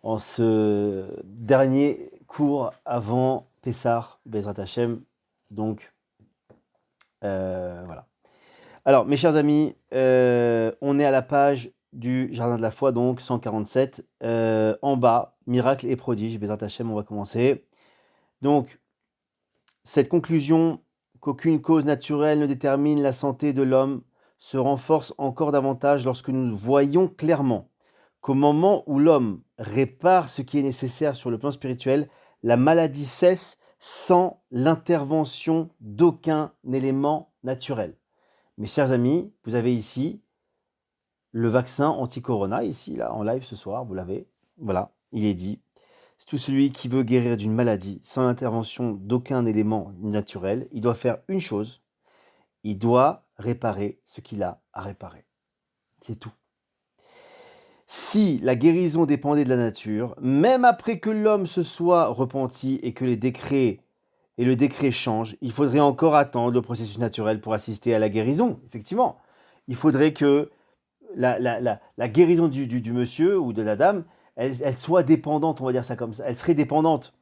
en ce dernier cours avant Pessah, Bezrat Hashem. Donc, voilà. Alors, mes chers amis, on est à la page du Jardin de la Foi, donc 147. En bas, miracle et prodige, Bezrat Hashem, on va commencer. Donc, cette conclusion qu'aucune cause naturelle ne détermine la santé de l'homme se renforce encore davantage lorsque nous voyons clairement qu'au moment où l'homme répare ce qui est nécessaire sur le plan spirituel, la maladie cesse sans l'intervention d'aucun élément naturel. Mes chers amis, vous avez ici le vaccin anti-corona, ici, là, en live ce soir, vous l'avez. Voilà, il est dit. C'est tout celui qui veut guérir d'une maladie sans l'intervention d'aucun élément naturel, il doit faire une chose, il doit réparer ce qu'il a à réparer. C'est tout. Si la guérison dépendait de la nature, même après que l'homme se soit repenti et que le décret change, il faudrait encore attendre le processus naturel pour assister à la guérison. Effectivement, il faudrait que la guérison du monsieur ou de la dame, elle soit dépendante, on va dire ça comme ça. Elle serait dépendante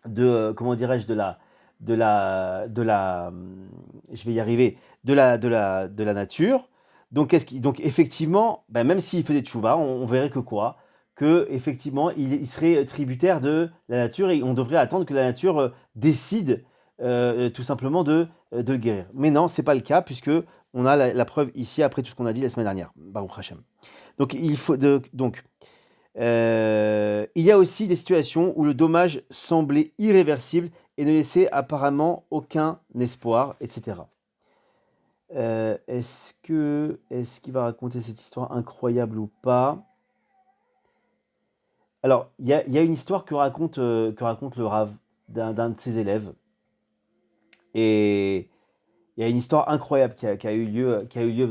de, comment dirais-je, je vais y arriver, de la nature. Donc, donc effectivement, ben, même s'il faisait tchouva, on verrait que quoi? Que effectivement, il serait tributaire de la nature et on devrait attendre que la nature décide tout simplement de le guérir. Mais non, c'est pas le cas puisque on a la preuve ici après tout ce qu'on a dit la semaine dernière. Baruch Hashem. Donc il y a aussi des situations où le dommage semblait irréversible et ne laissait apparemment aucun espoir, etc. Est-ce qu'il va raconter cette histoire incroyable ou pas? Alors, il y a une histoire que raconte le Rav d'un de ses élèves. Et il y a une histoire incroyable qui a eu lieu qui a eu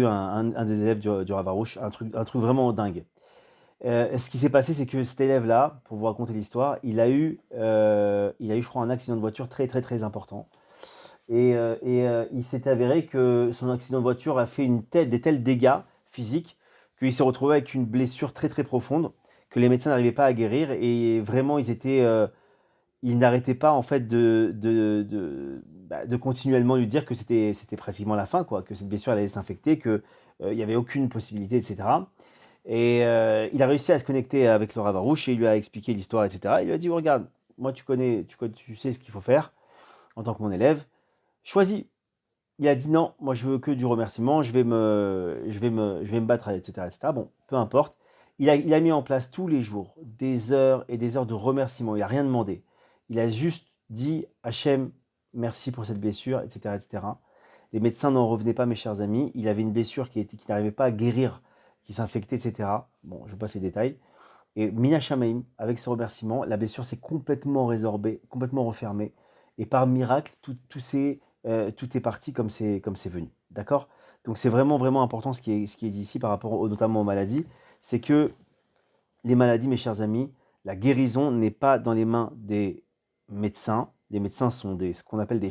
un des élèves du Rav Arush, un truc vraiment dingue. Ce qui s'est passé, c'est que cet élève-là, pour vous raconter l'histoire, il a eu, je crois, un accident de voiture très, très, très important. Il s'est avéré que son accident de voiture a fait des tels dégâts physiques qu'il s'est retrouvé avec une blessure très, très profonde que les médecins n'arrivaient pas à guérir. Et vraiment, ils n'arrêtaient pas en fait de continuellement lui dire que c'était pratiquement la fin, quoi, que cette blessure allait s'infecter, qu'il n'y avait aucune possibilité, etc. Et il a réussi à se connecter avec le Rav Arush et il lui a expliqué l'histoire, etc. Il lui a dit, oh, regarde, moi tu sais ce qu'il faut faire en tant que mon élève, choisis. Il a dit non, moi je veux que du remerciement, je vais me battre, etc., etc. Bon, peu importe. Il a mis en place tous les jours des heures et des heures de remerciement. Il n'a rien demandé. Il a juste dit Hachem, merci pour cette blessure, etc., etc. Les médecins n'en revenaient pas, mes chers amis. Il avait une blessure qui n'arrivait pas à guérir, qui s'infectait, etc. Bon, je passe les détails. Et Mina Shamaim, avec ce remerciement, la blessure s'est complètement résorbée, complètement refermée. Et par miracle, tout est parti comme c'est venu. D'accord? Donc c'est vraiment, vraiment important ce qui est dit ici par rapport notamment aux maladies. C'est que les maladies, mes chers amis, la guérison n'est pas dans les mains des médecins. Les médecins sont ce qu'on appelle des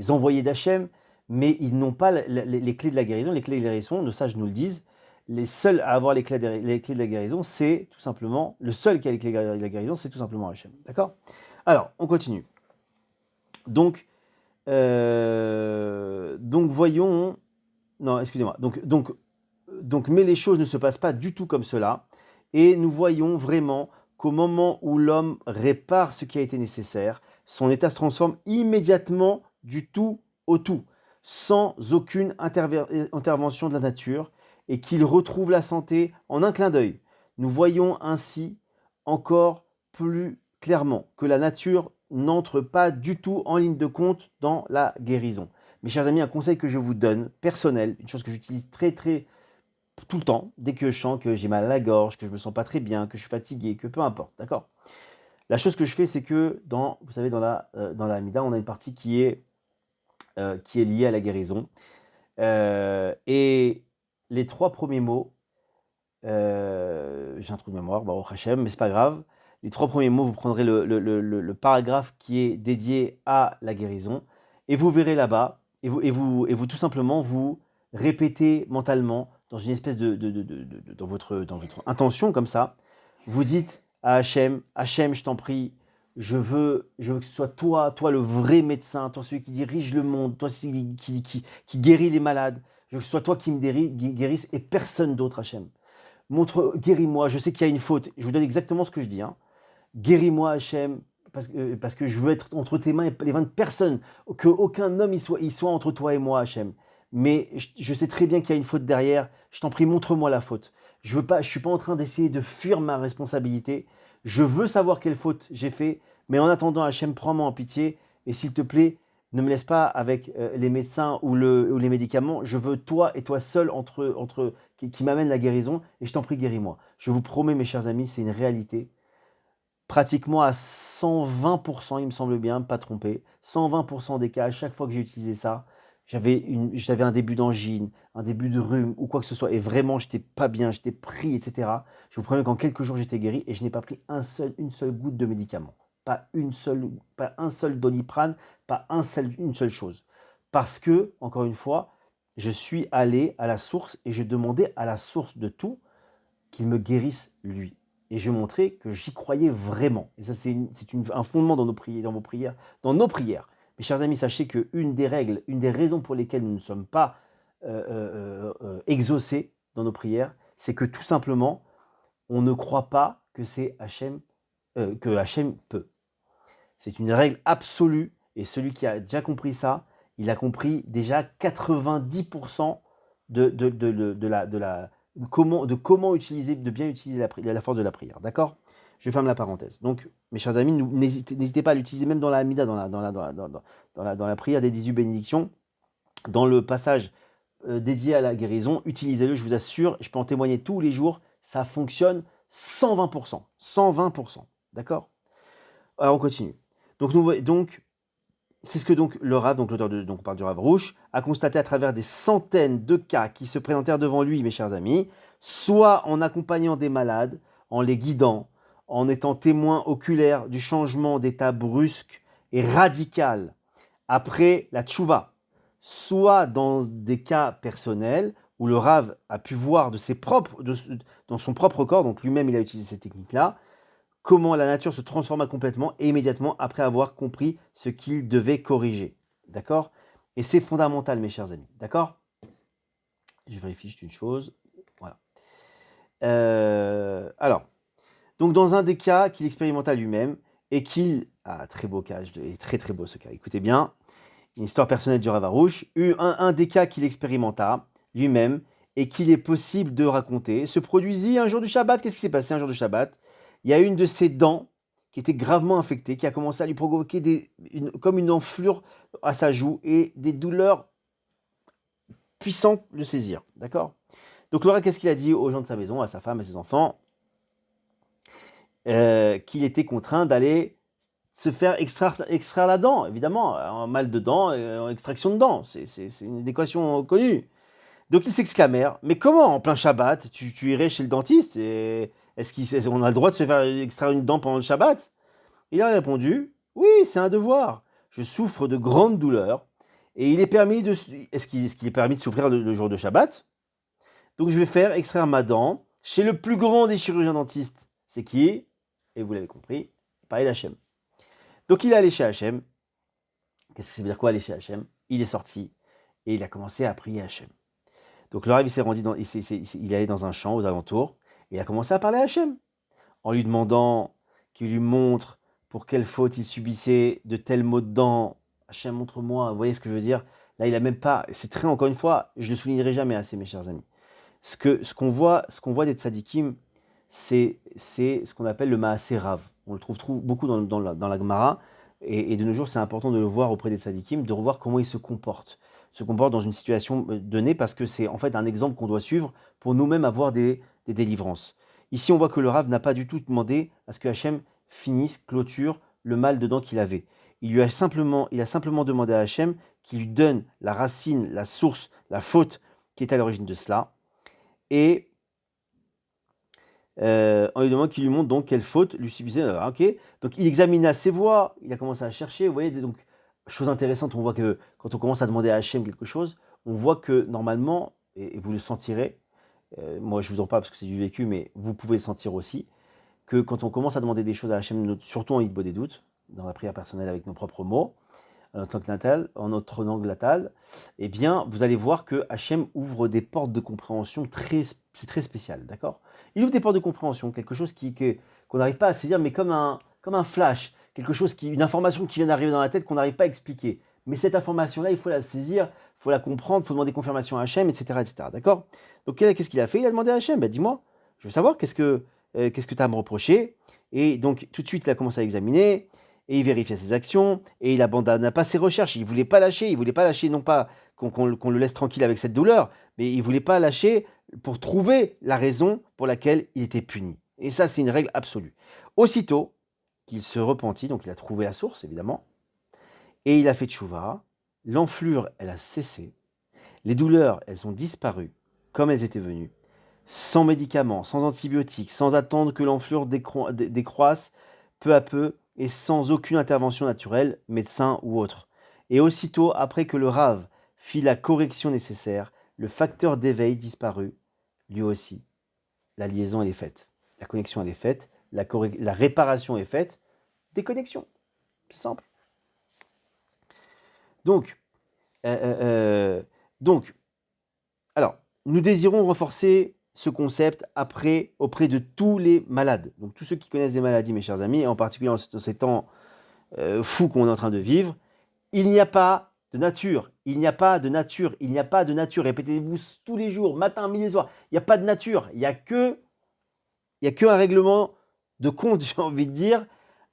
envoyés d'Hachem, mais ils n'ont pas les clés de la guérison. Les clés de la guérison, nos sages nous le disent, les seuls à avoir les clés de la guérison, c'est tout simplement, le seul qui a les clés de la guérison, c'est tout simplement Hachem. D'accord? Alors, on continue. Donc voyons. Non, excusez-moi. Mais les choses ne se passent pas du tout comme cela. Et nous voyons vraiment qu'au moment où l'homme répare ce qui a été nécessaire, son état se transforme immédiatement du tout au tout, sans aucune intervention de la nature, et qu'il retrouve la santé en un clin d'œil. Nous voyons ainsi encore plus clairement que la nature n'entre pas du tout en ligne de compte dans la guérison. Mes chers amis, un conseil que je vous donne, personnel, une chose que j'utilise très très tout le temps, dès que je sens que j'ai mal à la gorge, que je me sens pas très bien, que je suis fatigué, que peu importe, d'accord? La chose que je fais, c'est que vous savez, dans la Amida, on a une partie qui est liée à la guérison. Et les 3 premiers mots, j'ai un trou de mémoire, Baruch Hashem, mais c'est pas grave. Les 3 premiers mots, vous prendrez le paragraphe qui est dédié à la guérison, et vous verrez là-bas, et vous tout simplement, vous répétez mentalement dans une espèce dans votre intention comme ça, vous dites à Hachem, Hachem, je t'en prie, je veux que ce soit toi le vrai médecin, toi celui qui dirige le monde, toi celui qui guérit les malades. Je veux que ce soit toi qui me guérisse et personne d'autre, Hachem. Guéris-moi, je sais qu'il y a une faute. Je vous donne exactement ce que je dis. Hein. Guéris-moi, Hachem, parce que je veux être entre tes mains et les mains de personne. Qu'aucun homme il soit entre toi et moi, Hachem. Mais je sais très bien qu'il y a une faute derrière. Je t'en prie, montre-moi la faute. Je suis pas en train d'essayer de fuir ma responsabilité. Je veux savoir quelle faute j'ai fait. Mais en attendant, Hachem, prends-moi en pitié. Et s'il te plaît, ne me laisse pas avec les médecins ou les médicaments. Je veux toi et toi seul qui m'amène la guérison. Et je t'en prie, guéris-moi. Je vous promets, mes chers amis, c'est une réalité. Pratiquement à 120%, il me semble bien, pas trompé, 120% des cas, à chaque fois que j'ai utilisé ça, j'avais un début d'angine, un début de rhume ou quoi que ce soit, et vraiment, j'étais pas bien, j'étais pris, etc. Je vous promets qu'en quelques jours, j'étais guéri et je n'ai pas pris une seule goutte de médicament. Pas un seul Doliprane, pas une seule chose. Parce que, encore une fois, je suis allé à la source et je demandais à la source de tout qu'il me guérisse lui. Et je montrais que j'y croyais vraiment. Et ça, c'est un fondement dans nos prières. Mes chers amis, sachez qu'une des règles, une des raisons pour lesquelles nous ne sommes pas exaucés dans nos prières, c'est que tout simplement, on ne croit pas que c'est Hachem, que Hachem peut. C'est une règle absolue. Et celui qui a déjà compris ça, il a compris déjà 90% comment utiliser, de bien utiliser la force de la prière. D'accord? Je ferme la parenthèse. Donc, mes chers amis, n'hésitez pas à l'utiliser même dans la Hamida, dans la prière des 18 bénédictions, dans le passage dédié à la guérison. Utilisez-le, je vous assure, je peux en témoigner tous les jours, ça fonctionne 120%. 120%. D'accord? Alors, on continue. Donc, c'est ce que donc le Rav, donc l'auteur on parle du Rav Rouch, a constaté à travers des centaines de cas qui se présentèrent devant lui, mes chers amis, soit en accompagnant des malades, en les guidant, en étant témoin oculaire du changement d'état brusque et radical après la tchouva, soit dans des cas personnels où le Rav a pu voir dans son propre corps, donc lui-même il a utilisé cette technique-là, comment la nature se transforma complètement et immédiatement après avoir compris ce qu'il devait corriger. D'accord? Et c'est fondamental, mes chers amis. D'accord? Je vérifie juste une chose. Voilà. Alors, donc dans un des cas qu'il expérimenta lui-même et qu'il... Ah, très beau cas, très très beau ce cas. Écoutez bien, une histoire personnelle du Rav Arouche. Un des cas qu'il expérimenta lui-même et qu'il est possible de raconter se produisit un jour du Shabbat. Qu'est-ce qui s'est passé un jour du Shabbat? Il y a une de ses dents qui était gravement infectée, qui a commencé à lui provoquer comme une enflure à sa joue et des douleurs puissantes de saisir. D'accord? Donc Laura, qu'est-ce qu'il a dit aux gens de sa maison, à sa femme, à ses enfants? Qu'il était contraint d'aller se faire extraire la dent, évidemment, en mal de dents, en extraction de dents. C'est une équation connue. Donc ils s'exclamèrent, mais comment en plein Shabbat tu irais chez le dentiste et est-ce qu'on a le droit de se faire extraire une dent pendant le Shabbat? Il a répondu, oui, c'est un devoir. Je souffre de grandes douleurs et est-ce qu'il est permis de souffrir le jour de Shabbat? Donc je vais faire extraire ma dent chez le plus grand des chirurgiens dentistes. C'est qui? Et vous l'avez compris, pareil Hachem. Donc il est allé chez Hachem. Qu'est-ce que ça veut dire quoi aller chez Hachem? Il est sorti et il a commencé à prier Hachem. Donc le Rav il s'est rendu il est allé dans un champ aux alentours et il a commencé à parler à Hachem en lui demandant qu'il lui montre pour quelle faute il subissait de tels maux de dents. Hachem, montre-moi. Vous voyez ce que je veux dire? Là, il a même pas. C'est très, encore une fois, je le soulignerai jamais assez, mes chers amis. Ce qu'on voit des tzadikim, c'est ce qu'on appelle le maaseh rav. On le trouve beaucoup dans la Gemara. Et de nos jours, c'est important de le voir auprès des tzadikim, de revoir comment ils se comportent dans une situation donnée, parce que c'est en fait un exemple qu'on doit suivre pour nous-mêmes avoir des délivrances. Ici, on voit que le Rav n'a pas du tout demandé à ce que Hachem clôture le mal de dents qu'il avait. Il a simplement demandé à Hachem qu'il lui donne la racine, la source, la faute qui est à l'origine de cela. Et on lui demande qu'il lui montre donc quelle faute lui subissait. Ok. Donc il examina ses voies, il a commencé à chercher. Vous voyez, donc chose intéressante, on voit que quand on commence à demander à Hachem quelque chose, on voit que normalement, et vous le sentirez, moi je vous en parle parce que c'est du vécu, mais vous pouvez le sentir aussi, que quand on commence à demander des choses à Hachem, surtout en hitbo des doutes, dans la prière personnelle avec nos propres mots, en notre langue natale, eh bien, vous allez voir que Hachem ouvre des portes de compréhension c'est très spécial, d'accord? Il ouvre des portes de compréhension, quelque chose qu'on n'arrive pas à saisir, mais comme un flash, une information qui vient d'arriver dans la tête qu'on n'arrive pas à expliquer. Mais cette information-là, il faut la saisir, il faut la comprendre, il faut demander confirmation à Hachem, etc., etc., d'accord? Donc, qu'est-ce qu'il a fait? Il a demandé à Hachem, dis-moi, je veux savoir qu'est-ce que tu as à me reprocher. Et donc, tout de suite, il a commencé à examiner, et il vérifiait ses actions, et il abandonna pas ses recherches. Il voulait pas lâcher, non pas qu'on le laisse tranquille avec cette douleur, mais il voulait pas lâcher pour trouver la raison pour laquelle il était puni. Et ça, c'est une règle absolue. Aussitôt qu'il se repentit, donc il a trouvé la source, évidemment, et il a fait tchouva, l'enflure, elle a cessé, les douleurs, elles ont disparu, comme elles étaient venues, sans médicaments, sans antibiotiques, sans attendre que l'enflure décroisse peu à peu, et sans aucune intervention naturelle, médecin ou autre. Et aussitôt après que le Rav fit la correction nécessaire, le facteur d'éveil disparut, lui aussi. La liaison, elle est faite. La connexion, elle est faite. La réparation est faite. Déconnexion. C'est simple. Donc, alors, nous désirons renforcer ce concept auprès de tous les malades. Donc, tous ceux qui connaissent des maladies, mes chers amis, et en particulier dans ces temps fous qu'on est en train de vivre, il n'y a pas de nature. Il n'y a pas de nature. Il n'y a pas de nature. Répétez-vous tous les jours, matin, midi et soir. Il n'y a pas de nature. Il n'y a que un règlement de compte, j'ai envie de dire,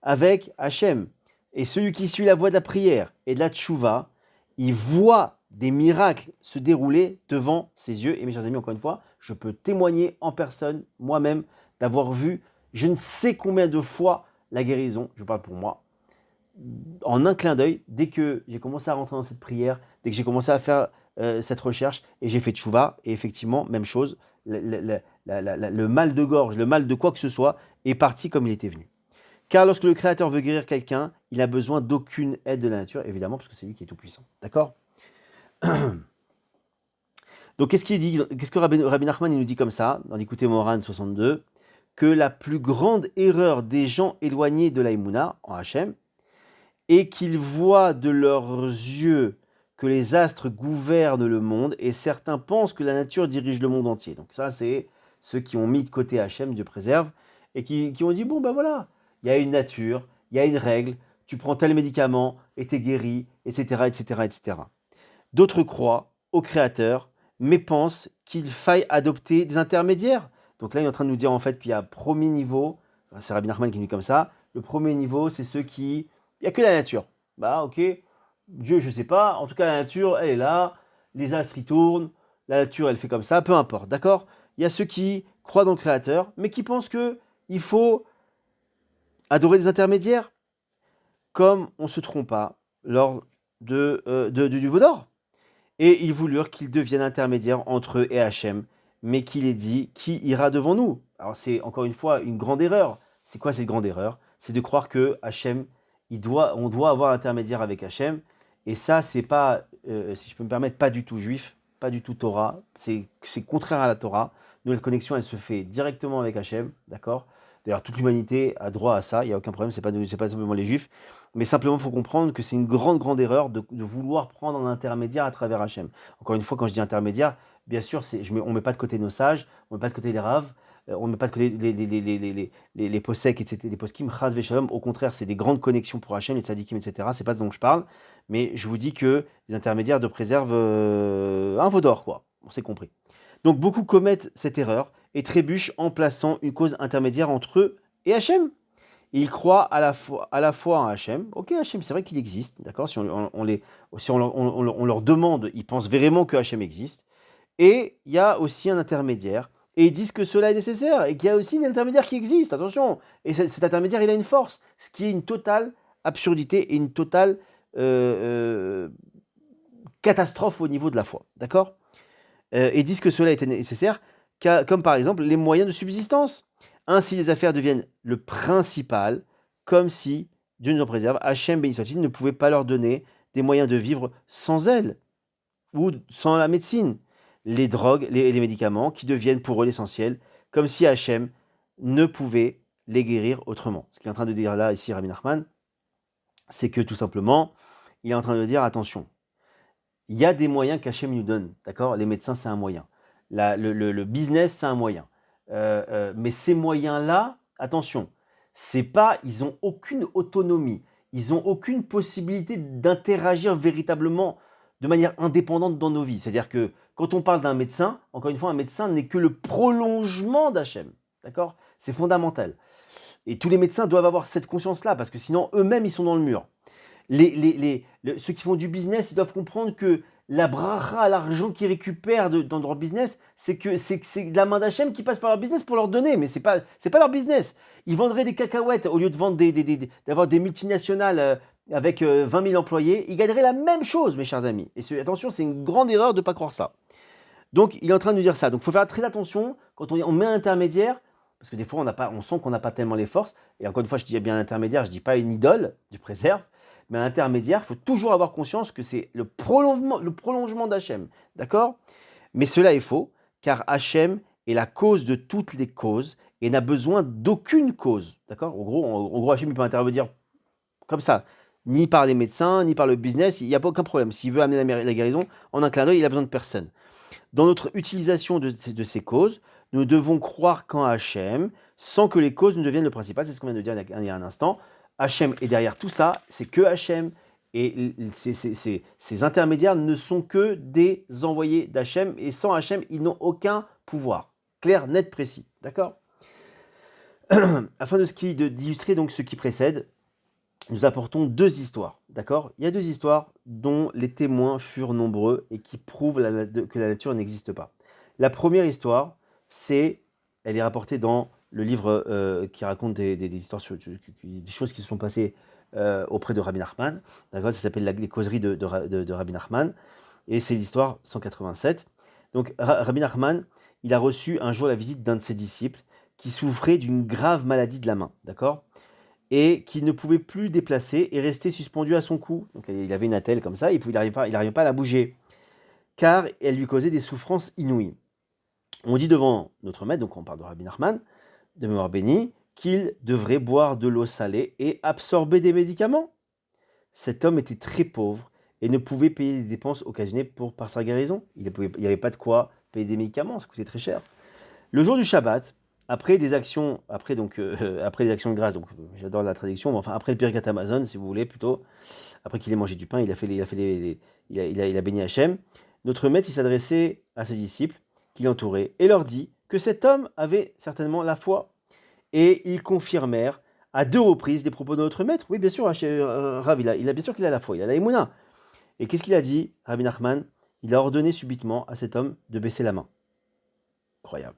avec Hachem. Et celui qui suit la voie de la prière et de la tchouva, il voit des miracles se dérouler devant ses yeux. Et mes chers amis, encore une fois, je peux témoigner en personne, moi-même, d'avoir vu je ne sais combien de fois la guérison, je parle pour moi, en un clin d'œil, dès que j'ai commencé à rentrer dans cette prière, dès que j'ai commencé à faire cette recherche, et j'ai fait tchouva, et effectivement, même chose, le mal de gorge, le mal de quoi que ce soit, est parti comme il était venu. Car lorsque le Créateur veut guérir quelqu'un, il n'a besoin d'aucune aide de la nature, évidemment, parce que c'est lui qui est tout-puissant. D'accord? Donc, qu'est-ce que Rabbi Nachman il nous dit comme ça, dans l'Écoutez Moran 62, que la plus grande erreur des gens éloignés de l'Aïmouna, en Hachem, est qu'ils voient de leurs yeux que les astres gouvernent le monde, et certains pensent que la nature dirige le monde entier. Donc ça, c'est ceux qui ont mis de côté Hachem, Dieu préserve, et qui ont dit, bon ben voilà, il y a une nature, il y a une règle, tu prends tel médicament, et t'es guéri, etc., etc., etc. D'autres croient au Créateur, mais pensent qu'il faille adopter des intermédiaires. Donc là, il est en train de nous dire en fait qu'il y a un premier niveau, c'est Rabbi Nachman qui nous dit comme ça, le premier niveau, c'est ceux qui... Il n'y a que la nature. Bah ok, Dieu, je ne sais pas, en tout cas la nature, elle est là, les astres, ils tournent, la nature, elle fait comme ça, peu importe, d'accord? Il y a ceux qui croient dans le Créateur, mais qui pensent qu'il faut adorer des intermédiaires, comme on ne se trompe pas lors du veau d'or. Et ils voulurent qu'ils deviennent intermédiaires entre eux et Hachem, mais qu'il est dit, qui ira devant nous? Alors c'est encore une fois une grande erreur. C'est quoi cette grande erreur? C'est de croire que Hachem, on doit avoir un intermédiaire avec Hachem, et ça c'est pas, si je peux me permettre, pas du tout juif, pas du tout Torah, c'est contraire à la Torah. Nous, la connexion, elle se fait directement avec Hachem, d'accord? D'ailleurs, toute l'humanité a droit à ça, il n'y a aucun problème, c'est pas simplement les juifs. Mais simplement, il faut comprendre que c'est une grande, grande erreur de vouloir prendre un intermédiaire à travers Hachem. Encore une fois, quand je dis intermédiaire, bien sûr, on ne met pas de côté nos sages, on ne met pas de côté les raves, on ne met pas de côté les poseks, etc., les poskim, chas veshalom. Au contraire, c'est des grandes connexions pour Hachem, les tzadikim, etc. C'est pas ce dont je parle, mais je vous dis que les intermédiaires de préservent un veau d'or, quoi. On s'est compris. Donc, beaucoup commettent cette erreur et trébuchent en plaçant une cause intermédiaire entre eux et Hachem. Ils croient à la fois en Hachem. Ok, Hachem, c'est vrai qu'il existe, d'accord? Si on leur demande, ils pensent vraiment que Hachem existe. Et il y a aussi un intermédiaire. Et ils disent que cela est nécessaire et qu'il y a aussi un intermédiaire qui existe. Attention. Et cet intermédiaire, il a une force, ce qui est une totale absurdité et une totale catastrophe au niveau de la foi, d'accord? Et disent que cela était nécessaire, comme par exemple les moyens de subsistance. Ainsi, les affaires deviennent le principal, comme si, Dieu nous en préserve, Hachem, béni soit-il, ne pouvait pas leur donner des moyens de vivre sans elle, ou sans la médecine. les drogues, les médicaments qui deviennent pour eux l'essentiel, comme si Hachem ne pouvait les guérir autrement. Ce qu'il est en train de dire là, ici, Rabbi Nachman, c'est que tout simplement, il est en train de dire, attention, il y a des moyens qu'Hachem nous donne, d'accord? Les médecins, c'est un moyen. Le business, c'est un moyen. Mais ces moyens-là, attention, c'est pas, ils n'ont aucune autonomie, ils n'ont aucune possibilité d'interagir véritablement de manière indépendante dans nos vies. C'est-à-dire que quand on parle d'un médecin, encore une fois, un médecin n'est que le prolongement d'Hachem, d'accord? C'est fondamental. Et tous les médecins doivent avoir cette conscience-là, parce que sinon, eux-mêmes, ils sont dans le mur. Ceux qui font du business, ils doivent comprendre que la bracha, l'argent qu'ils récupèrent dans leur business, c'est la main d'Hachem qui passe par leur business pour leur donner, mais c'est pas leur business. Ils vendraient des cacahuètes au lieu de vendre d'avoir des multinationales avec 20 000 employés, ils gagneraient la même chose, mes chers amis. Et attention, c'est une grande erreur de ne pas croire ça. Donc, il est en train de nous dire ça. Donc, il faut faire très attention quand on met un intermédiaire, parce que des fois, on sent qu'on n'a pas tellement les forces. Et encore une fois, je dis bien intermédiaire, je ne dis pas une idole, du préserve. Mais un intermédiaire, il faut toujours avoir conscience que c'est le prolongement d'Hachem. D'accord? Mais cela est faux, car Hachem est la cause de toutes les causes et n'a besoin d'aucune cause. D'accord? En gros, Hachem peut intervenir comme ça, ni par les médecins, ni par le business, il n'y a pas aucun problème. S'il veut amener la guérison, en un clin d'œil, il n'a besoin de personne. Dans notre utilisation de ces causes, nous devons croire qu'en Hachem, sans que les causes ne deviennent le principal. C'est ce qu'on vient de dire il y a un instant. Hachem est derrière tout ça, c'est que Hachem, et ces intermédiaires ne sont que des envoyés d'Hachem, et sans Hachem, ils n'ont aucun pouvoir. Clair, net, précis. D'accord? Afin d'illustrer donc ce qui précède, nous apportons deux histoires. D'accord? Il y a deux histoires dont les témoins furent nombreux et qui prouvent que la nature n'existe pas. La première histoire, elle est rapportée dans le livre qui raconte des histoires des choses qui se sont passées auprès de Rabbi Nachman. D'accord, ça s'appelle les causeries de Rabbi Nachman. Et c'est l'histoire 187. Donc Rabbi Nachman, il a reçu un jour la visite d'un de ses disciples qui souffrait d'une grave maladie de la main. D'accord, et qui ne pouvait plus déplacer et restait suspendu à son cou. Donc il avait une attelle comme ça, il n'arrivait pas à la bouger, car elle lui causait des souffrances inouïes. On dit devant notre maître, donc on parle de Rabbi Nachman, de mémoire bénie, qu'il devrait boire de l'eau salée et absorber des médicaments. Cet homme était très pauvre et ne pouvait payer les dépenses occasionnées par sa guérison. Il n'y avait pas de quoi payer des médicaments, ça coûtait très cher. Le jour du Shabbat, après les actions de grâce, donc j'adore la traduction, mais enfin après le Birkat Hamazon, si vous voulez, plutôt, après qu'il ait mangé du pain, il a béni Hachem. Notre maître, il s'adressait à ses disciples qui l'entouraient et leur dit que cet homme avait certainement la foi. Et ils confirmèrent à deux reprises les propos de notre maître. Oui, bien sûr, Rav, bien sûr qu'il a la foi, il a la émouna. Et qu'est-ce qu'il a dit, Rabbi Nachman? Il a ordonné subitement à cet homme de baisser la main. Incroyable.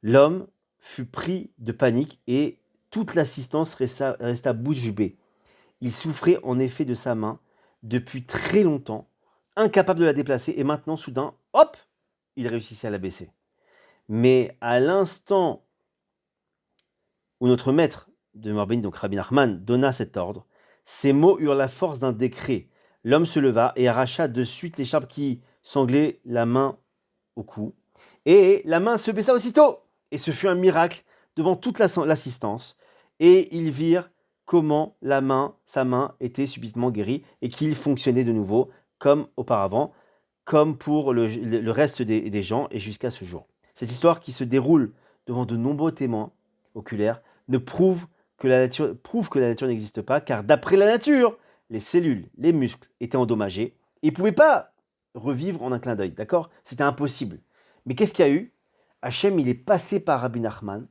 L'homme fut pris de panique et toute l'assistance resta bouche bée. Il souffrait en effet de sa main depuis très longtemps, incapable de la déplacer, et maintenant, soudain, hop, il réussissait à la baisser. Mais à l'instant où notre maître de Marbeni, donc Rabbi Nachman, donna cet ordre, ces mots eurent la force d'un décret. L'homme se leva et arracha de suite l'écharpe qui sanglait la main au cou. Et la main se baissa aussitôt. Et ce fut un miracle devant toute l'assistance. Et ils virent comment sa main était subitement guérie et qu'il fonctionnait de nouveau comme auparavant, comme pour le reste des gens et jusqu'à ce jour. Cette histoire qui se déroule devant de nombreux témoins oculaires prouve que la nature n'existe pas, car d'après la nature, les cellules, les muscles étaient endommagés et ils ne pouvaient pas revivre en un clin d'œil, d'accord? C'était impossible. Mais qu'est-ce qu'il y a eu? Hachem, il est passé par Rabbi Nachman,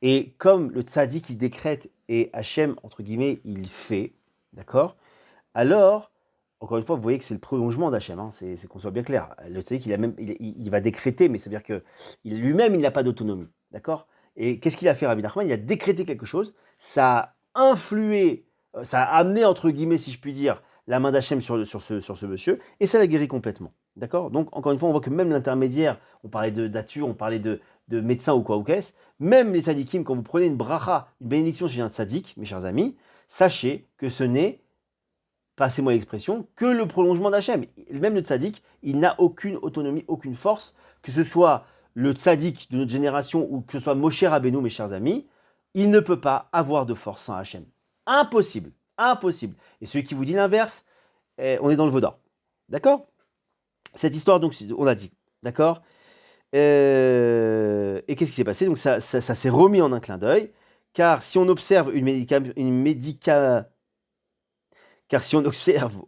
et comme le tzaddik, il décrète, et Hachem, entre guillemets, il fait, d'accord? Alors, encore une fois, vous voyez que c'est le prolongement d'Hachem, hein, c'est qu'on soit bien clair. Le tzaddik, il va décréter, mais ça veut dire que lui-même, il n'a pas d'autonomie, d'accord? Et qu'est-ce qu'il a fait, Rabbi Nachman? Il a décrété quelque chose, ça a influé, ça a amené, entre guillemets, si je puis dire, la main d'Hachem sur ce monsieur, et ça l'a guéri complètement. D'accord? Donc, encore une fois, on voit que même l'intermédiaire, on parlait de nature, on parlait de médecin ou quoi ou qu'est-ce, même les tzadikim, quand vous prenez une bracha, une bénédiction chez un tzadik, mes chers amis, sachez que ce n'est passez-moi l'expression, que le prolongement d'Hachem. Même le tzaddik, il n'a aucune autonomie, aucune force, que ce soit le tzaddik de notre génération ou que ce soit Moshe Rabbeinu, mes chers amis, il ne peut pas avoir de force sans Hachem. Impossible, impossible. Et celui qui vous dit l'inverse, on est dans le vaudor. D'accord? Cette histoire, donc, on a dit. D'accord? Et qu'est-ce qui s'est passé? Donc ça s'est remis en un clin d'œil, car si on observe car si on observe,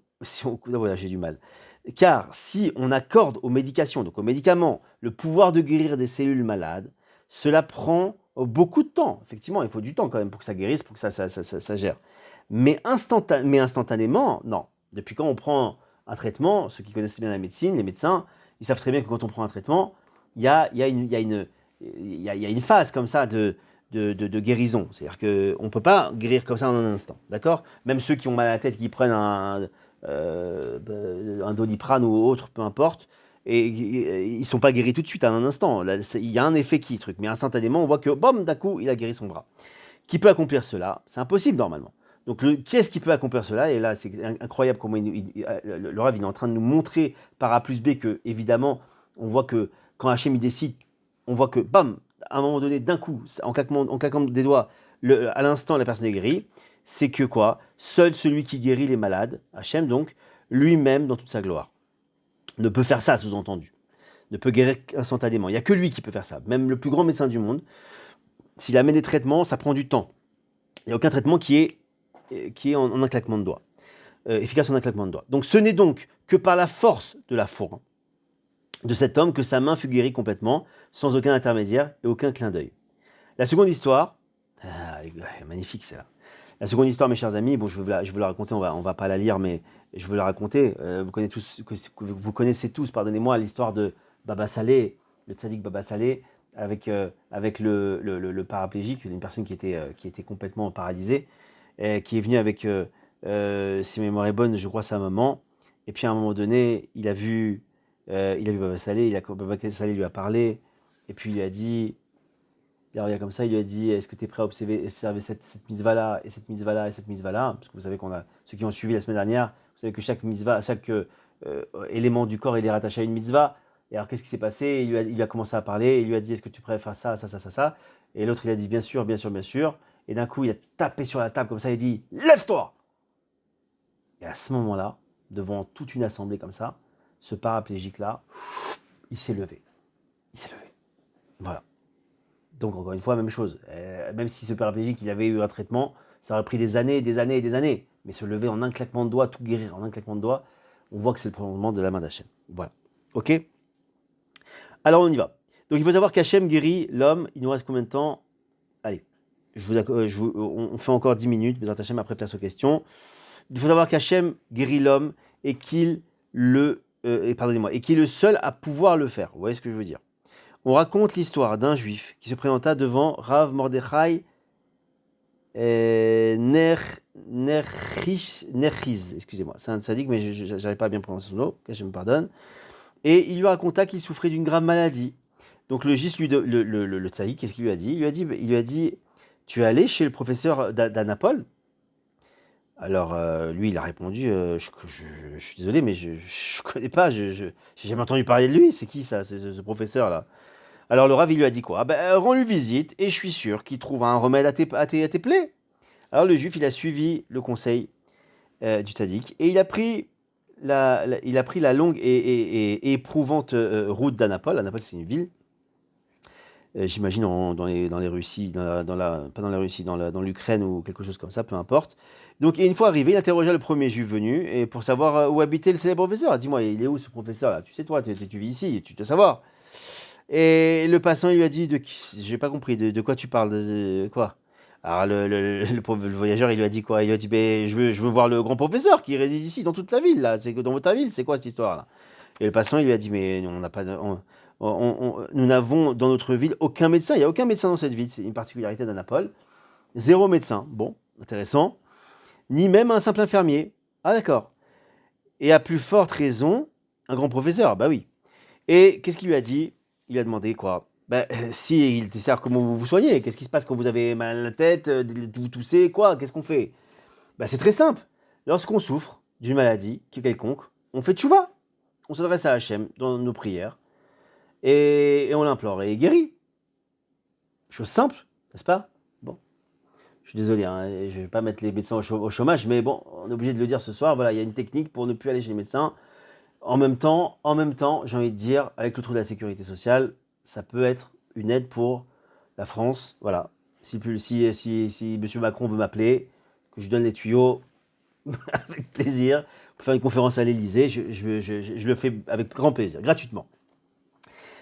voilà, j'ai du mal. Car si on accorde aux médications, donc aux médicaments, le pouvoir de guérir des cellules malades, cela prend beaucoup de temps. Effectivement, il faut du temps quand même pour que ça guérisse, pour que ça gère. Mais instantanément, non. Depuis quand on prend un traitement, ceux qui connaissent bien la médecine, les médecins, ils savent très bien que quand on prend un traitement, il y a une phase comme ça de guérison. C'est-à-dire qu'on ne peut pas guérir comme ça en un instant. D'accord? Même ceux qui ont mal à la tête, qui prennent un Doliprane ou autre, peu importe, et ils ne sont pas guéris tout de suite en un instant. Là, il y a un effet qui truc. Mais instantanément, on voit que, bam, d'un coup, il a guéri son bras. Qui peut accomplir cela? C'est impossible normalement. Donc, qui est-ce qui peut accomplir cela? Et là, c'est incroyable comment le Rav il est en train de nous montrer par A plus B que, évidemment, on voit que quand Hachem il décide, on voit que, bam, à un moment donné, d'un coup, en claquant des doigts, à l'instant, la personne est guérie. C'est que quoi? Seul celui qui guérit les malades, Hachem donc, lui-même dans toute sa gloire, ne peut faire ça, sous-entendu. Ne peut guérir instantanément. Il n'y a que lui qui peut faire ça. Même le plus grand médecin du monde, s'il amène des traitements, ça prend du temps. Il n'y a aucun traitement qui est en un claquement de doigts. Efficace en un claquement de doigts. Donc ce n'est donc que par la force de la foi de cet homme que sa main fut guérie complètement, sans aucun intermédiaire et aucun clin d'œil. La seconde histoire, magnifique celle-là. La seconde histoire, mes chers amis, bon, je veux la raconter, on va pas la lire, mais je veux la raconter. Vous connaissez tous, pardonnez-moi, l'histoire de Baba Saleh, le tzaddik Baba Saleh, avec le paraplégique, une personne qui était complètement paralysée, qui est venue avec, si ma mémoire est bonne, je crois sa maman, et puis à un moment donné, il a vu Baba Saleh, Baba Saleh lui a parlé, et puis il lui a dit, il a regardé comme ça, il lui a dit, est-ce que tu es prêt à observer cette mitzvah-là, et cette mitzvah-là, et cette mitzvah-là? Parce que vous savez ceux qui ont suivi la semaine dernière, vous savez que chaque mitzvah, chaque élément du corps, il est rattaché à une mitzvah. Et alors, qu'est-ce qui s'est passé? Il lui a commencé à parler, il lui a dit, est-ce que tu es prêt à faire ça, ça, ça, ça, ça? Et l'autre, il a dit, bien sûr, bien sûr, bien sûr. Et d'un coup, il a tapé sur la table comme ça, il a dit, lève-toi! Et à ce moment-là, devant toute une assemblée comme ça, ce paraplégique-là, il s'est levé. Il s'est levé. Voilà. Donc, encore une fois, même chose. Même si ce paraplégique, il avait eu un traitement, ça aurait pris des années, des années et des années. Mais se lever en un claquement de doigts, tout guérir en un claquement de doigts, on voit que c'est le prolongement de la main d'Hachem. Voilà. Ok? Alors, on y va. Donc, il faut savoir qu'Hachem guérit l'homme. Il nous reste combien de temps? Allez, on fait encore 10 minutes. Mais Hachem, après, place aux questions. Il faut savoir qu'Hachem guérit l'homme et qu'il et qu'il est le seul à pouvoir le faire. Vous voyez ce que je veux dire? On raconte l'histoire d'un juif qui se présenta devant Rav Mordechai Nerchiz, excusez-moi, c'est un tzaddik, mais je n'arrive pas à bien prononcer son nom, que je me pardonne. Et il lui raconta qu'il souffrait d'une grave maladie. Donc le juif, le tzaddik, qu'est-ce qu'il lui a dit? Il lui a dit, tu es allé chez le professeur d'Anapole? Alors lui, il a répondu, je suis désolé, mais je ne connais pas, je n'ai jamais entendu parler de lui. C'est qui ça, ce professeur-là? Alors le Rav, il lui a dit quoi? Rends-lui visite et je suis sûr qu'il trouvera un remède à tes plaies. Alors le juif, il a suivi le conseil du tzaddik et il a pris la longue et éprouvante route d'Anapole. Anapole, c'est une ville, j'imagine dans les Russies, pas dans la Russie, dans l'Ukraine ou quelque chose comme ça, peu importe. Donc une fois arrivé, il interrogea le premier juif venu et pour savoir où habitait le célèbre professeur. Dis-moi, il est où ce professeur-là? Tu sais, toi, tu vis ici, tu dois savoir. Et le passant, il lui a dit, j'ai pas compris, de quoi tu parles, de quoi? Alors le voyageur, il lui a dit quoi? Il lui a dit, je veux voir le grand professeur qui réside ici, dans toute la ville, là. C'est dans ta ville, c'est quoi cette histoire-là? Et le passant, il lui a dit, mais on n'a pas, nous n'avons dans notre ville aucun médecin. Il n'y a aucun médecin dans cette ville. C'est une particularité d'Anapole. 0 médecin. Bon, intéressant. Ni même un simple infirmier. Ah d'accord. Et à plus forte raison, un grand professeur. Bah oui. Et qu'est-ce qu'il lui a dit? Il lui a demandé quoi? Si il sert comment vous vous soignez. Qu'est-ce qui se passe quand vous avez mal à la tête, vous toussez, quoi? Qu'est-ce qu'on fait? C'est très simple. Lorsqu'on souffre, d'une maladie quelconque, on fait tchouva. On s'adresse à Hachem dans nos prières et on l'implore et il guérit. Chose simple, n'est-ce pas? Bon, je suis désolé, hein, je ne vais pas mettre les médecins au chômage, mais bon, on est obligé de le dire ce soir. Voilà, il y a une technique pour ne plus aller chez les médecins. En même temps, j'ai envie de dire, avec le trou de la sécurité sociale, ça peut être une aide pour la France. Voilà, si M. Macron veut m'appeler, que je lui donne les tuyaux, avec plaisir, pour faire une conférence à l'Élysée, je le fais avec grand plaisir, gratuitement.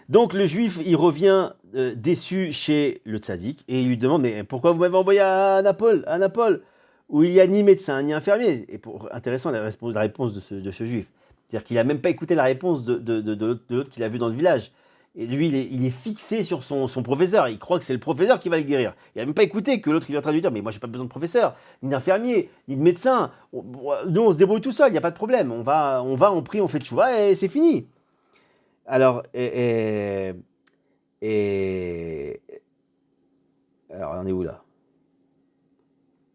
Donc le juif, il revient déçu chez le tzaddik et il lui demande, mais pourquoi vous m'avez envoyé à Naples, où il n'y a ni médecin ni infirmier? Et intéressant la réponse de ce juif. C'est-à-dire qu'il n'a même pas écouté la réponse de l'autre qu'il a vu dans le village. Et lui, il est fixé sur son professeur. Il croit que c'est le professeur qui va le guérir. Il n'a même pas écouté que l'autre, il est en train de lui dire, mais moi, j'ai pas besoin de professeur, ni d'infirmier, ni de médecin. Nous, on se débrouille tout seul, il n'y a pas de problème. On prie, on fait tchouva et c'est fini. Alors, alors, on est où là?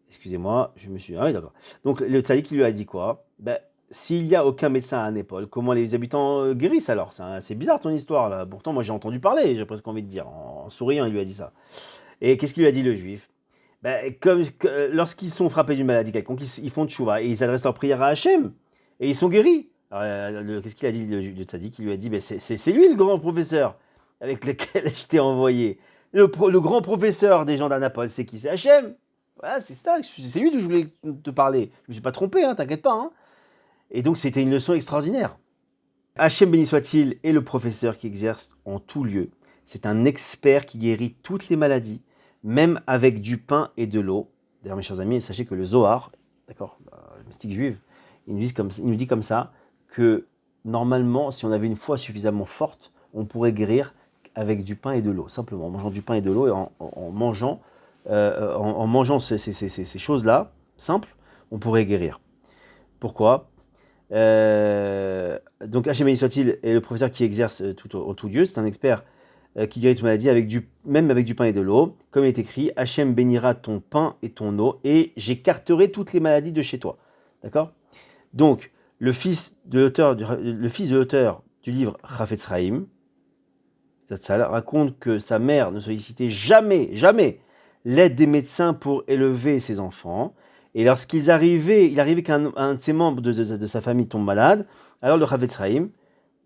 Excusez-moi, je me suis... Ah oui, d'accord. Donc, le tzaddik lui a dit quoi? Ben, s'il n'y a aucun médecin à Népal, comment les habitants guérissent alors? C'est bizarre ton histoire là. Pourtant, moi j'ai entendu parler, j'ai presque envie de dire. En souriant, il lui a dit ça. Et qu'est-ce qu'il lui a dit le juif? Ben, lorsqu'ils sont frappés d'une maladie quelconque, ils font tchouva et ils adressent leur prière à Hachem et ils sont guéris. Qu'est-ce qu'il a dit le tzaddik? Il lui a dit, ben, c'est lui le grand professeur avec lequel je t'ai envoyé. Le grand professeur des gens d'Anapole, c'est qui? C'est Hachem. Voilà, c'est ça, c'est lui dont je voulais te parler. Je me suis pas trompé, hein, t'inquiète pas. Hein. Et donc c'était une leçon extraordinaire. Hachem béni soit-il est le professeur qui exerce en tout lieu. C'est un expert qui guérit toutes les maladies, même avec du pain et de l'eau. D'ailleurs mes chers amis, sachez que le Zohar, d'accord, le mystique juif, il nous dit comme ça que normalement, si on avait une foi suffisamment forte, on pourrait guérir avec du pain et de l'eau, simplement en mangeant du pain et de l'eau et en mangeant ces choses-là, simples, on pourrait guérir. Pourquoi? Donc Hachem béni soit-il est le professeur qui exerce en tout lieu, c'est un expert qui guérit toute maladie même avec du pain et de l'eau. Comme il est écrit, Hachem bénira ton pain et ton eau et j'écarterai toutes les maladies de chez toi. D'accord? Donc, le fils de l'auteur du livre Chafetz Chaim, Zatzal, raconte que sa mère ne sollicitait jamais l'aide des médecins pour élever ses enfants. Et il arrivait qu'un de ses membres de sa famille tombe malade, alors le Chafetz Chaim,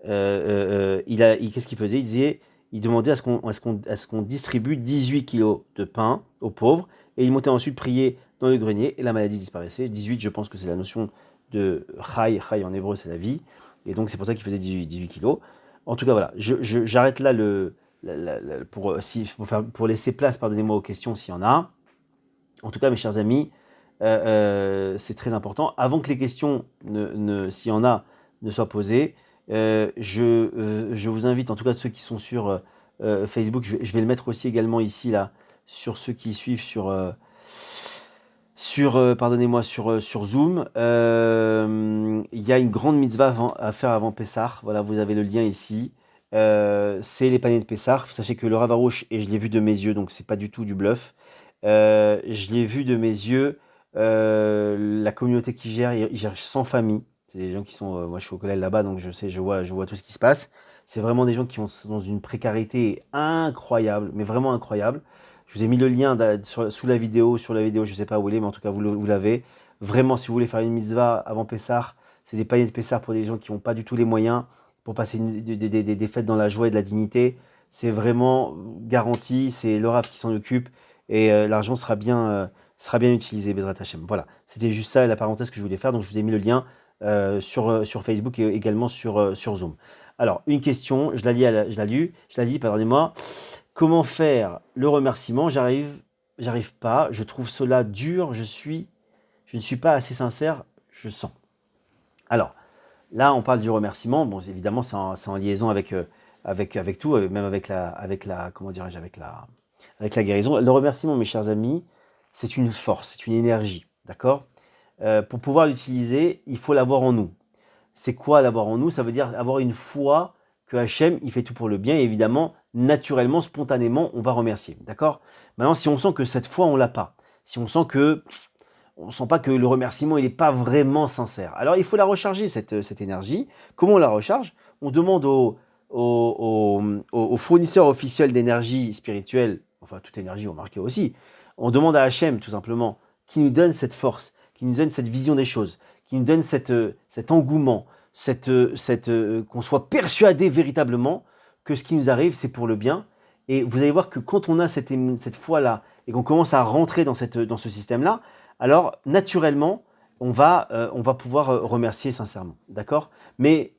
qu'est-ce qu'il faisait? Il demandait à ce qu'on distribue 18 kilos de pain aux pauvres, et il montait ensuite prier dans le grenier, et la maladie disparaissait. 18, je pense que c'est la notion de Chai en hébreu, c'est la vie, et donc c'est pour ça qu'il faisait 18 kilos. En tout cas, voilà, j'arrête là pour laisser place, pardonnez-moi, aux questions s'il y en a. En tout cas, mes chers amis, c'est très important. Avant que les questions, s'il y en a, ne soient posées, je vous invite, en tout cas de ceux qui sont sur Facebook, je vais le mettre aussi également ici, là, sur ceux qui suivent pardonnez-moi, sur Zoom. Il y a une grande mitzvah à faire avant Pessah. Voilà, vous avez le lien ici. C'est les paniers de Pessah. Sachez que le Rav Arush, et je l'ai vu de mes yeux, donc c'est pas du tout du bluff. Je l'ai vu de mes yeux. La communauté qui gère, il gère 100 familles. C'est des gens qui sont. Moi, je suis au collège là-bas, donc je vois tout ce qui se passe. C'est vraiment des gens qui sont dans une précarité incroyable, mais vraiment incroyable. Je vous ai mis le lien sous la vidéo, je ne sais pas où il est, mais en tout cas, vous l'avez. Vraiment, si vous voulez faire une mitzvah avant Pessah, c'est des paniers de Pessah pour des gens qui n'ont pas du tout les moyens, pour passer des fêtes dans la joie et de la dignité. C'est vraiment garanti, c'est le Rav qui s'en occupe, et l'argent sera bien utilisé, Bezrat Hashem. Voilà, c'était juste ça, la parenthèse que je voulais faire, donc je vous ai mis le lien sur Facebook et également sur Zoom. Alors, une question, je la lis, pardonnez-moi. Comment faire le remerciement? J'arrive pas, je trouve cela dur, je ne suis pas assez sincère, je sens. Alors, là, on parle du remerciement. Bon, évidemment, c'est en liaison avec tout, même avec la comment dirais-je, avec la guérison. Le remerciement, mes chers amis, c'est une force, c'est une énergie, d'accord? Pour pouvoir l'utiliser, il faut l'avoir en nous. C'est quoi l'avoir en nous? Ça veut dire avoir une foi que Hachem, il fait tout pour le bien, et évidemment, naturellement, spontanément, on va remercier, d'accord? Maintenant, si on sent que cette foi, on l'a pas, si on sent que on ne sent pas que le remerciement il n'est pas vraiment sincère. Alors il faut la recharger, cette énergie. Comment on la recharge? On demande aux fournisseurs officiels d'énergie spirituelle, enfin toute énergie, on marquait aussi, on demande à Hachem tout simplement, qui nous donne cette force, qui nous donne cette vision des choses, qui nous donne cet engouement, qu'on soit persuadé véritablement que ce qui nous arrive, c'est pour le bien. Et vous allez voir que quand on a cette foi-là et qu'on commence à rentrer dans ce système-là, alors naturellement, on va pouvoir remercier sincèrement. D'accord? Mais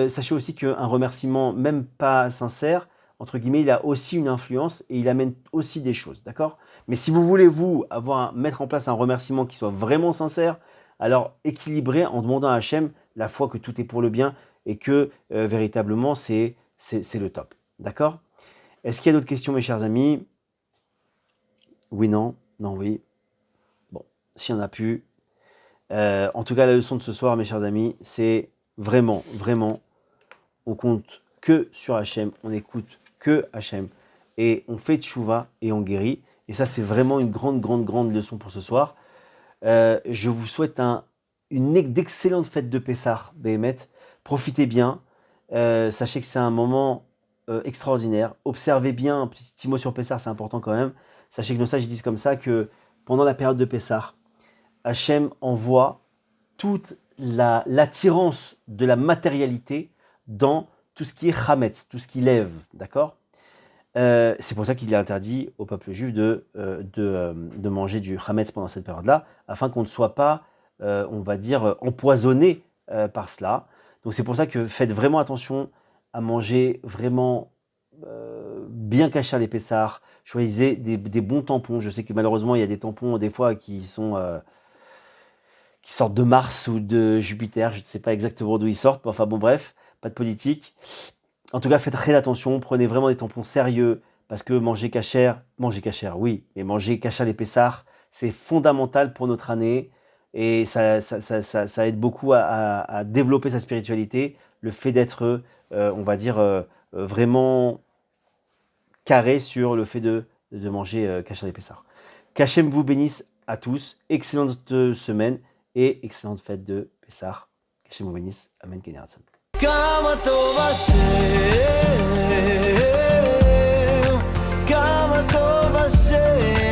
sachez aussi qu'un remerciement, même pas sincère, entre guillemets, il a aussi une influence et il amène aussi des choses. D'accord? Mais si vous voulez, mettre en place un remerciement qui soit vraiment sincère, alors équilibré en demandant à Hachem la foi que tout est pour le bien et que véritablement, c'est le top. D'accord? Est-ce qu'il y a d'autres questions, mes chers amis? Oui, non, non, oui. Bon, s'il n'y en a plus. En tout cas, la leçon de ce soir, mes chers amis, c'est vraiment, vraiment, on compte que sur Hachem, on écoute que Hachem, et on fait tchouva et on guérit. Et ça, c'est vraiment une grande, grande, grande leçon pour ce soir. Je vous souhaite d'excellentes fêtes de Pessah, Béhémet. Profitez bien. Sachez que c'est un moment extraordinaire. Observez bien, un petit mot sur Pessah, c'est important quand même. Sachez que nos sages disent comme ça que pendant la période de Pessah, Hachem envoie toute l'attirance de la matérialité dans tout ce qui est chametz, tout ce qui lève, d'accord? C'est pour ça qu'il est interdit au peuple juif de manger du chametz pendant cette période-là, afin qu'on ne soit pas, on va dire, empoisonné par cela. Donc c'est pour ça que faites vraiment attention à manger vraiment bien caché les pessars. Choisissez des bons tampons. Je sais que malheureusement, il y a des tampons des fois qui sortent de Mars ou de Jupiter. Je ne sais pas exactement d'où ils sortent. Enfin bon, bref, pas de politique. En tout cas, faites très attention. Prenez vraiment des tampons sérieux parce que manger cachère, oui, mais manger cachère les pessars, c'est fondamental pour notre année. Et ça aide beaucoup à développer sa spiritualité, le fait d'être, on va dire, vraiment carré sur le fait de manger Kasher des Pessar. Qu'Hachem vous bénisse à tous, excellente semaine et excellente fête de Pessar. Qu'Hachem vous bénisse. Amen. כמה טוב השם, כמה טוב השם